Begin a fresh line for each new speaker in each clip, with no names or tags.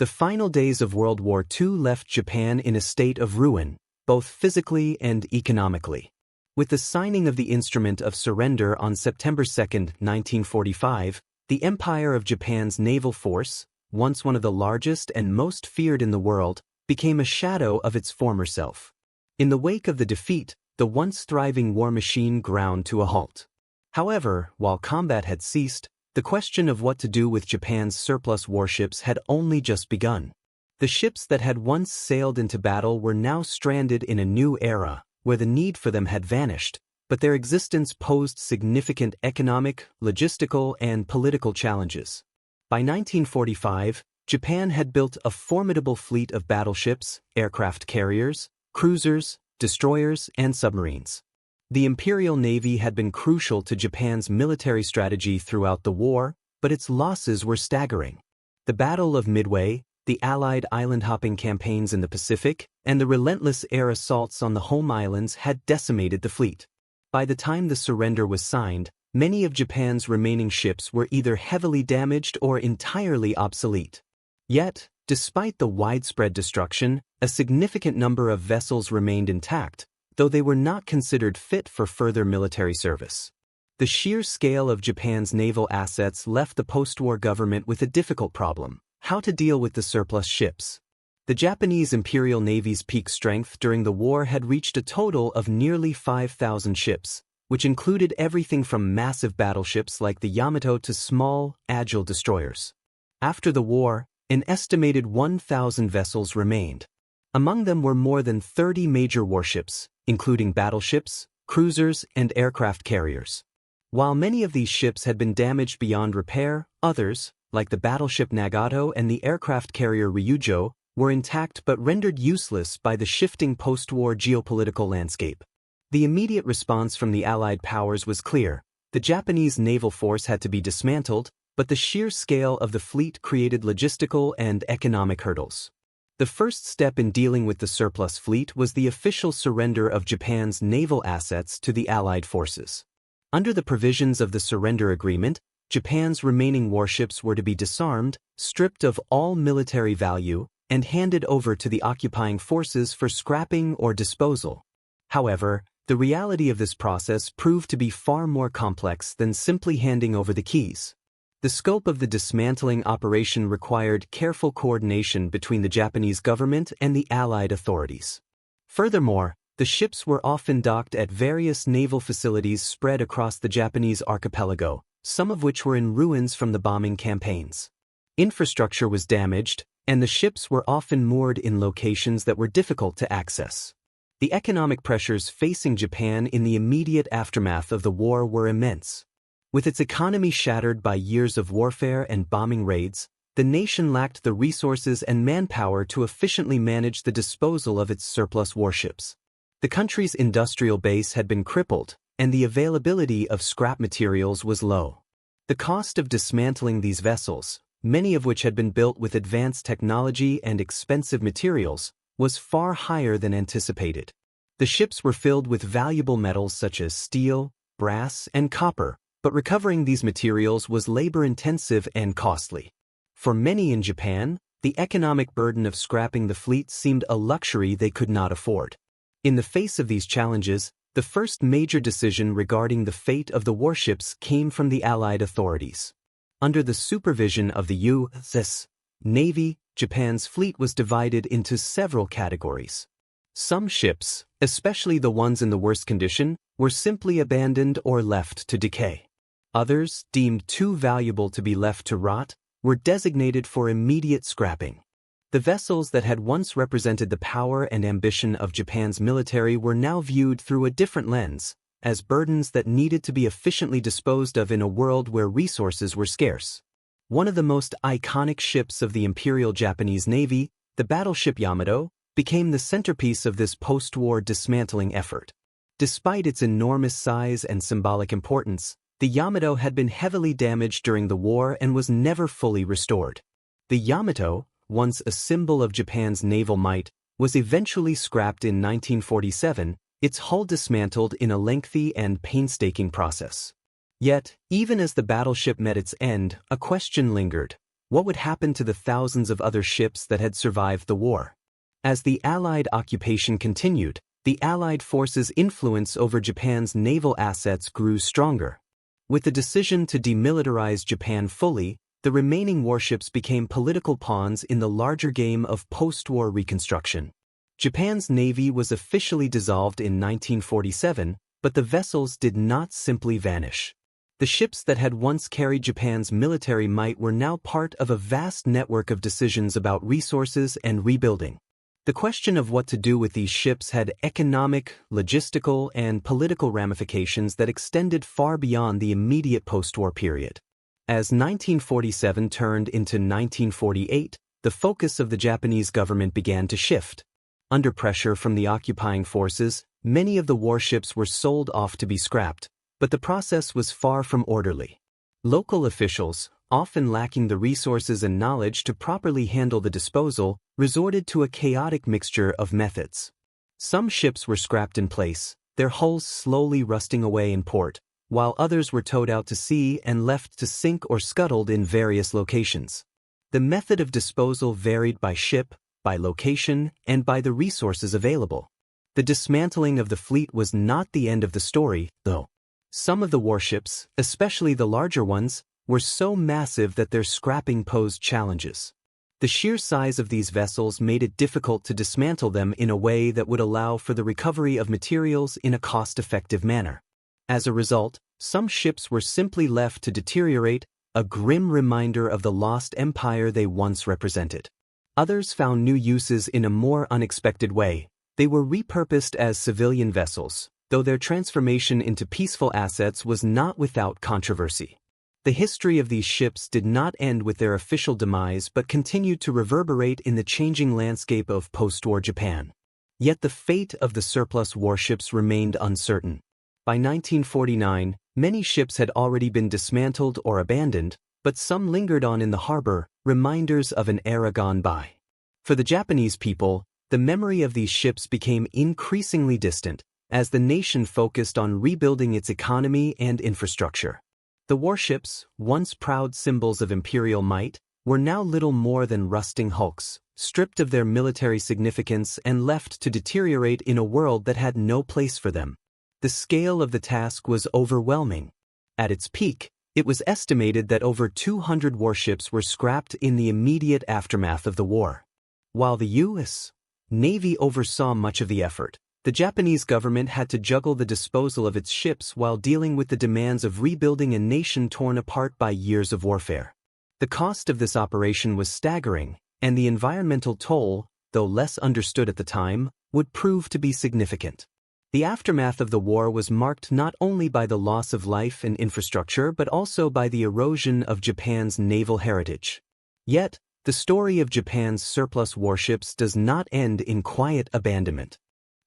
The final days of World War II left Japan in a state of ruin, both physically and economically. With the signing of the Instrument of Surrender on September 2, 1945, the Empire of Japan's naval force, once one of the largest and most feared in the world, became a shadow of its former self. In the wake of the defeat, the once thriving war machine ground to a halt. However, while combat had ceased, the question of what to do with Japan's surplus warships had only just begun. The ships that had once sailed into battle were now stranded in a new era, where the need for them had vanished, but their existence posed significant economic, logistical, and political challenges. By 1945, Japan had built a formidable fleet of battleships, aircraft carriers, cruisers, destroyers, and submarines. The Imperial Navy had been crucial to Japan's military strategy throughout the war, but its losses were staggering. The Battle of Midway, the Allied island-hopping campaigns in the Pacific, and the relentless air assaults on the home islands had decimated the fleet. By the time the surrender was signed, many of Japan's remaining ships were either heavily damaged or entirely obsolete. Yet, despite the widespread destruction, a significant number of vessels remained intact, though they were not considered fit for further military service. The sheer scale of Japan's naval assets left the post-war government with a difficult problem: how to deal with the surplus ships. The Japanese Imperial Navy's peak strength during the war had reached a total of nearly 5,000 ships, which included everything from massive battleships like the Yamato to small, agile destroyers. After the war, an estimated 1,000 vessels remained. Among them were more than 30 major warships, including battleships, cruisers, and aircraft carriers. While many of these ships had been damaged beyond repair, others, like the battleship Nagato and the aircraft carrier Ryujo, were intact but rendered useless by the shifting post-war geopolitical landscape. The immediate response from the Allied powers was clear: the Japanese naval force had to be dismantled, but the sheer scale of the fleet created logistical and economic hurdles. The first step in dealing with the surplus fleet was the official surrender of Japan's naval assets to the Allied forces. Under the provisions of the surrender agreement, Japan's remaining warships were to be disarmed, stripped of all military value, and handed over to the occupying forces for scrapping or disposal. However, the reality of this process proved to be far more complex than simply handing over the keys. The scope of the dismantling operation required careful coordination between the Japanese government and the Allied authorities. Furthermore, the ships were often docked at various naval facilities spread across the Japanese archipelago, some of which were in ruins from the bombing campaigns. Infrastructure was damaged, and the ships were often moored in locations that were difficult to access. The economic pressures facing Japan in the immediate aftermath of the war were immense. With its economy shattered by years of warfare and bombing raids, the nation lacked the resources and manpower to efficiently manage the disposal of its surplus warships. The country's industrial base had been crippled, and the availability of scrap materials was low. The cost of dismantling these vessels, many of which had been built with advanced technology and expensive materials, was far higher than anticipated. The ships were filled with valuable metals such as steel, brass, and copper, but recovering these materials was labor-intensive and costly. For many in Japan, the economic burden of scrapping the fleet seemed a luxury they could not afford. In the face of these challenges, the first major decision regarding the fate of the warships came from the Allied authorities. Under the supervision of the U.S. Navy, Japan's fleet was divided into several categories. Some ships, especially the ones in the worst condition, were simply abandoned or left to decay. Others, deemed too valuable to be left to rot, were designated for immediate scrapping. The vessels that had once represented the power and ambition of Japan's military were now viewed through a different lens, as burdens that needed to be efficiently disposed of in a world where resources were scarce. One of the most iconic ships of the Imperial Japanese Navy, the battleship Yamato, became the centerpiece of this post-war dismantling effort. Despite its enormous size and symbolic importance, the Yamato had been heavily damaged during the war and was never fully restored. The Yamato, once a symbol of Japan's naval might, was eventually scrapped in 1947, its hull dismantled in a lengthy and painstaking process. Yet, even as the battleship met its end, a question lingered: What would happen to the thousands of other ships that had survived the war? As the Allied occupation continued, the Allied forces' influence over Japan's naval assets grew stronger. With the decision to demilitarize Japan fully, the remaining warships became political pawns in the larger game of post-war reconstruction. Japan's navy was officially dissolved in 1947, but the vessels did not simply vanish. The ships that had once carried Japan's military might were now part of a vast network of decisions about resources and rebuilding. The question of what to do with these ships had economic, logistical, and political ramifications that extended far beyond the immediate post-war period. As 1947 turned into 1948, the focus of the Japanese government began to shift. Under pressure from the occupying forces, many of the warships were sold off to be scrapped, but the process was far from orderly. Local officials, often lacking the resources and knowledge to properly handle the disposal, resorted to a chaotic mixture of methods. Some ships were scrapped in place, their hulls slowly rusting away in port, while others were towed out to sea and left to sink or scuttled in various locations. The method of disposal varied by ship, by location, and by the resources available. The dismantling of the fleet was not the end of the story, though. Some of the warships, especially the larger ones, were so massive that their scrapping posed challenges. The sheer size of these vessels made it difficult to dismantle them in a way that would allow for the recovery of materials in a cost-effective manner. As a result, some ships were simply left to deteriorate, a grim reminder of the lost empire they once represented. Others found new uses in a more unexpected way. They were repurposed as civilian vessels, though their transformation into peaceful assets was not without controversy. The history of these ships did not end with their official demise but continued to reverberate in the changing landscape of post-war Japan. Yet the fate of the surplus warships remained uncertain. By 1949, many ships had already been dismantled or abandoned, but some lingered on in the harbor, reminders of an era gone by. For the Japanese people, the memory of these ships became increasingly distant, as the nation focused on rebuilding its economy and infrastructure. The warships, once proud symbols of imperial might, were now little more than rusting hulks, stripped of their military significance and left to deteriorate in a world that had no place for them. The scale of the task was overwhelming. At its peak, it was estimated that over 200 warships were scrapped in the immediate aftermath of the war. While the U.S. Navy oversaw much of the effort, the Japanese government had to juggle the disposal of its ships while dealing with the demands of rebuilding a nation torn apart by years of warfare. The cost of this operation was staggering, and the environmental toll, though less understood at the time, would prove to be significant. The aftermath of the war was marked not only by the loss of life and infrastructure but also by the erosion of Japan's naval heritage. Yet, the story of Japan's surplus warships does not end in quiet abandonment.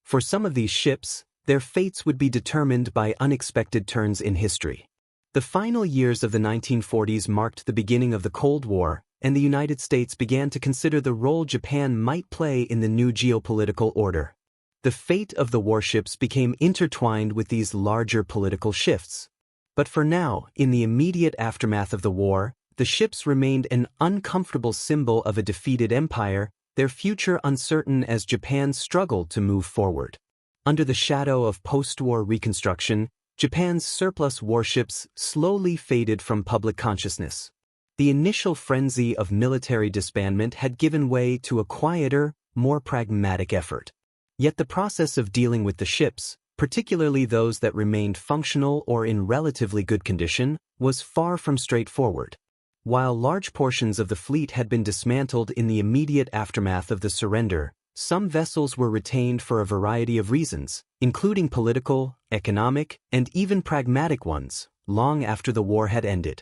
For some of these ships, their fates would be determined by unexpected turns in history. The final years of the 1940s marked the beginning of the Cold War, and the United States began to consider the role Japan might play in the new geopolitical order. The fate of the warships became intertwined with these larger political shifts. But for now, in the immediate aftermath of the war, the ships remained an uncomfortable symbol of a defeated empire, their future uncertain as Japan struggled to move forward. Under the shadow of post-war reconstruction, Japan's surplus warships slowly faded from public consciousness. The initial frenzy of military disbandment had given way to a quieter, more pragmatic effort. Yet the process of dealing with the ships, particularly those that remained functional or in relatively good condition, was far from straightforward. While large portions of the fleet had been dismantled in the immediate aftermath of the surrender, some vessels were retained for a variety of reasons, including political, economic, and even pragmatic ones, long after the war had ended.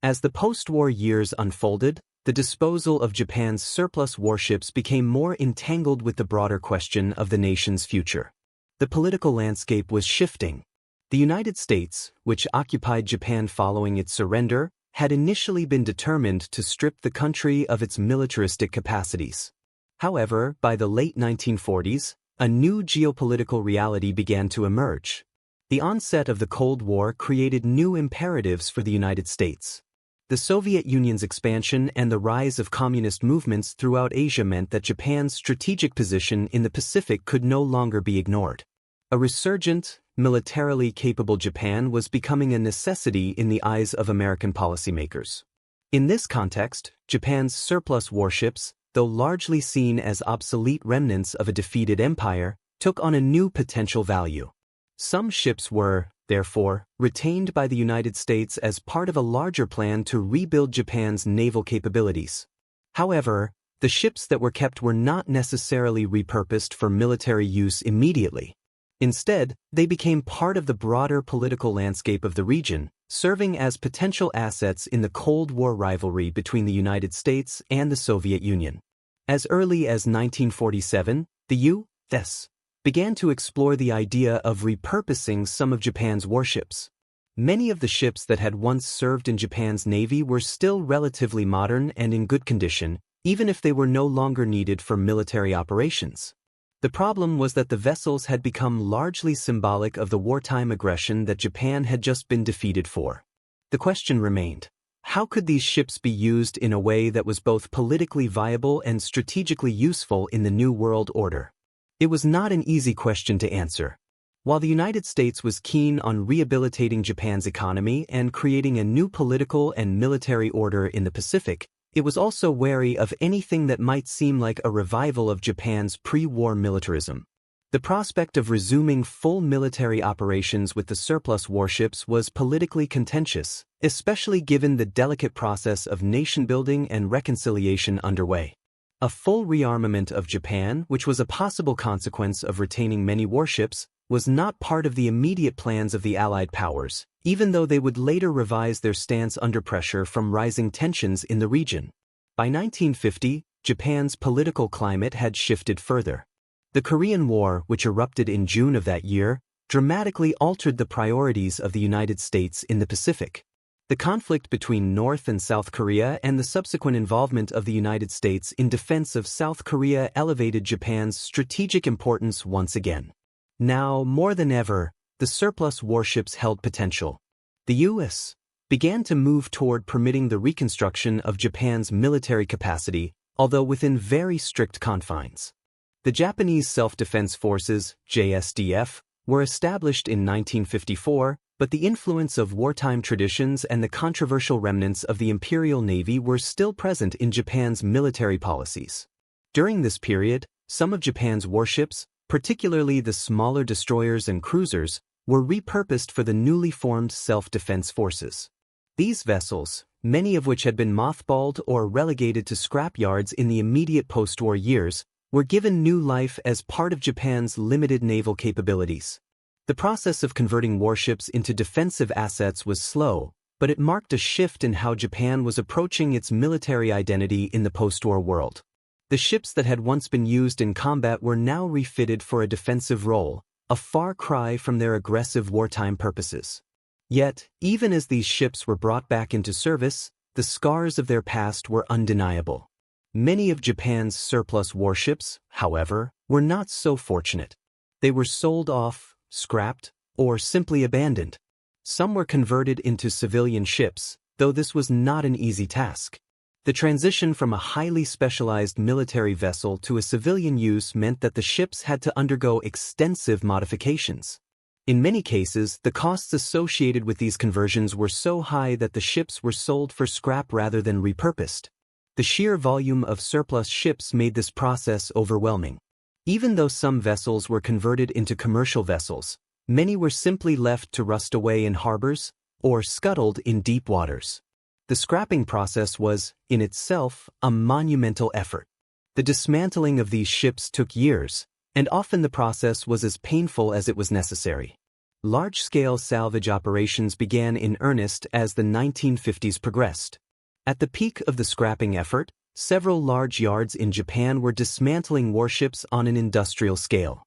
As the post-war years unfolded, the disposal of Japan's surplus warships became more entangled with the broader question of the nation's future. The political landscape was shifting. The United States, which occupied Japan following its surrender, had initially been determined to strip the country of its militaristic capacities. However, by the late 1940s, a new geopolitical reality began to emerge. The onset of the Cold War created new imperatives for the United States. The Soviet Union's expansion and the rise of communist movements throughout Asia meant that Japan's strategic position in the Pacific could no longer be ignored. A resurgent, militarily capable Japan was becoming a necessity in the eyes of American policymakers. In this context, Japan's surplus warships, though largely seen as obsolete remnants of a defeated empire, took on a new potential value. Some ships were, therefore, retained by the United States as part of a larger plan to rebuild Japan's naval capabilities. However, the ships that were kept were not necessarily repurposed for military use immediately. Instead, they became part of the broader political landscape of the region, serving as potential assets in the Cold War rivalry between the United States and the Soviet Union. As early as 1947, the U.S. began to explore the idea of repurposing some of Japan's warships. Many of the ships that had once served in Japan's navy were still relatively modern and in good condition, even if they were no longer needed for military operations. The problem was that the vessels had become largely symbolic of the wartime aggression that Japan had just been defeated for. The question remained, how could these ships be used in a way that was both politically viable and strategically useful in the New World Order? It was not an easy question to answer. While the United States was keen on rehabilitating Japan's economy and creating a new political and military order in the Pacific, it was also wary of anything that might seem like a revival of Japan's pre-war militarism. The prospect of resuming full military operations with the surplus warships was politically contentious, especially given the delicate process of nation-building and reconciliation underway. A full rearmament of Japan, which was a possible consequence of retaining many warships, was not part of the immediate plans of the Allied powers, even though they would later revise their stance under pressure from rising tensions in the region. By 1950, Japan's political climate had shifted further. The Korean War, which erupted in June of that year, dramatically altered the priorities of the United States in the Pacific. The conflict between North and South Korea and the subsequent involvement of the United States in defense of South Korea elevated Japan's strategic importance once again. Now, more than ever, the surplus warships held potential. The U.S. began to move toward permitting the reconstruction of Japan's military capacity, although within very strict confines. The Japanese Self-Defense Forces, JSDF, were established in 1954, but the influence of wartime traditions and the controversial remnants of the Imperial Navy were still present in Japan's military policies. During this period, some of Japan's warships, particularly the smaller destroyers and cruisers, were repurposed for the newly formed self-defense forces. These vessels, many of which had been mothballed or relegated to scrapyards in the immediate post-war years, were given new life as part of Japan's limited naval capabilities. The process of converting warships into defensive assets was slow, but it marked a shift in how Japan was approaching its military identity in the post-war world. The ships that had once been used in combat were now refitted for a defensive role, a far cry from their aggressive wartime purposes. Yet, even as these ships were brought back into service, the scars of their past were undeniable. Many of Japan's surplus warships, however, were not so fortunate. They were sold off, scrapped, or simply abandoned. Some were converted into civilian ships, though this was not an easy task. The transition from a highly specialized military vessel to a civilian use meant that the ships had to undergo extensive modifications. In many cases, the costs associated with these conversions were so high that the ships were sold for scrap rather than repurposed. The sheer volume of surplus ships made this process overwhelming. Even though some vessels were converted into commercial vessels, many were simply left to rust away in harbors or scuttled in deep waters. The scrapping process was, in itself, a monumental effort. The dismantling of these ships took years, and often the process was as painful as it was necessary. Large-scale salvage operations began in earnest as the 1950s progressed. At the peak of the scrapping effort, several large yards in Japan were dismantling warships on an industrial scale.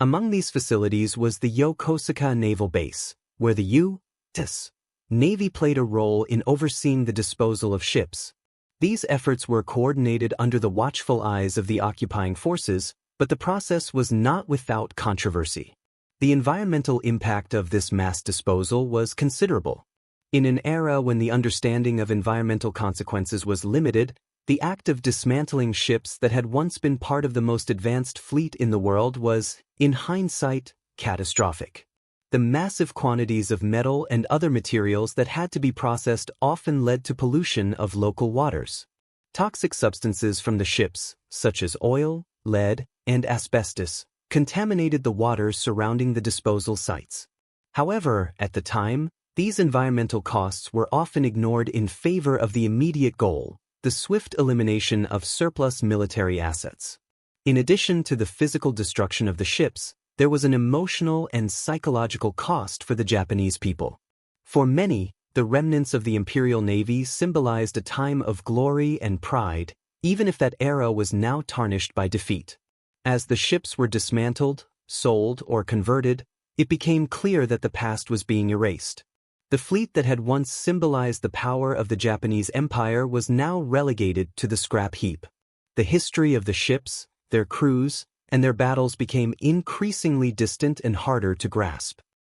Among these facilities was the Yokosuka Naval Base, where the U.S. Navy played a role in overseeing the disposal of ships. These efforts were coordinated under the watchful eyes of the occupying forces, but the process was not without controversy. The environmental impact of this mass disposal was considerable. In an era when the understanding of environmental consequences was limited, the act of dismantling ships that had once been part of the most advanced fleet in the world was, in hindsight, catastrophic. The massive quantities of metal and other materials that had to be processed often led to pollution of local waters. Toxic substances from the ships, such as oil, lead, and asbestos, contaminated the waters surrounding the disposal sites. However, at the time, these environmental costs were often ignored in favor of the immediate goal, the swift elimination of surplus military assets. In addition to the physical destruction of the ships, there was an emotional and psychological cost for the Japanese people. For many, the remnants of the Imperial Navy symbolized a time of glory and pride, even if that era was now tarnished by defeat. As the ships were dismantled, sold, or converted, it became clear that the past was being erased. The fleet that had once symbolized the power of the Japanese Empire was now relegated to the scrap heap. The history of the ships, their crews, and their battles became increasingly distant and harder to grasp.